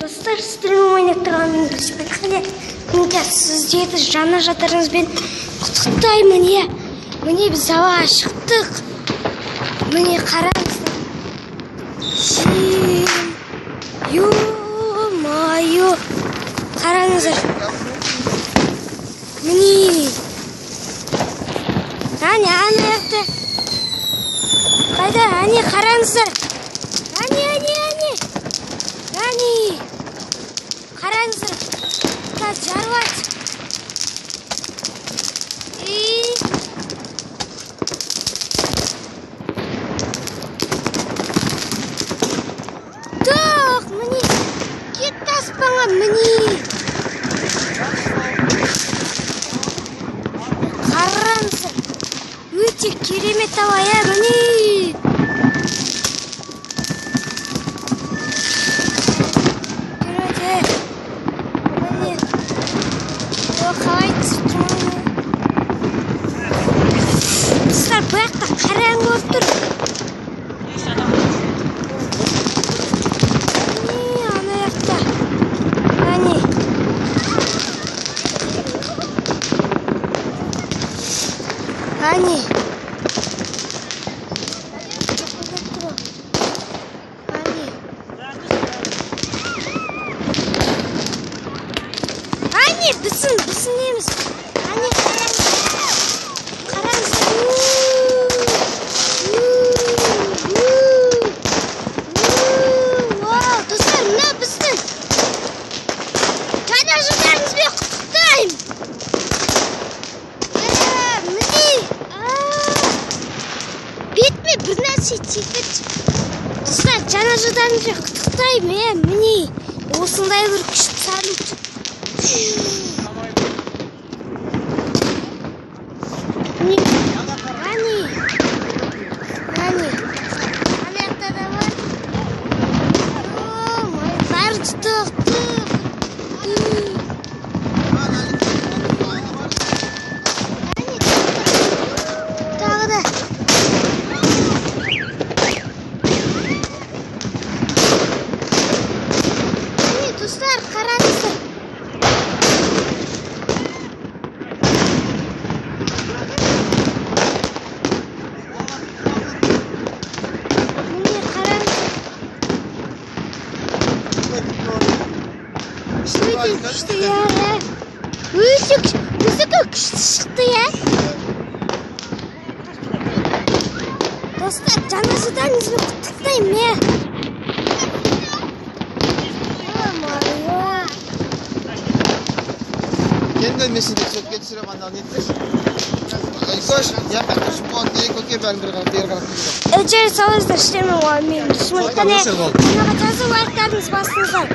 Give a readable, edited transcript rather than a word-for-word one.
Достар, сіздермен ойнап тұрғаным қане мінекей сіздерді жаңа жаттарыңызбен құттықтаймын. Міне біз ауаға шықтық. Міне қараңыздар. Ё-моё, қараңыздар. Міне ана яқты қайда? Ане қараңыздар. Ане қараңыздар. Жарват. Тоқ, міне кетті аспанға, міне. Қараңыздар. Өте керемет ауа, міне. Достар, бұл жақта қараңғы болып тұр. Ана жақта. Әне. Әне. Әне, біздің неміз. Әне, бір нәрсе текет. Достар, жаңа жылдарыңызбен құттықтаймын. Міне осындай бір күшті салют. Ана жақта да бар. Бәрі тұтық. Тағы да. Достар, қараңыздар. Міне қараңыздар. Өте күшті, өте күшті шықты. Достар, жаңа жылдарыңызбен құттықтаймын. Kendi mesele çok geçirem andan yetmiş. Koş, ya şu puan diye kokuyor ben bir kadar. Ecel sağlıklı işlemi var mı? Şimdi tane. Bana bazı vaatleriniz bastınızlar.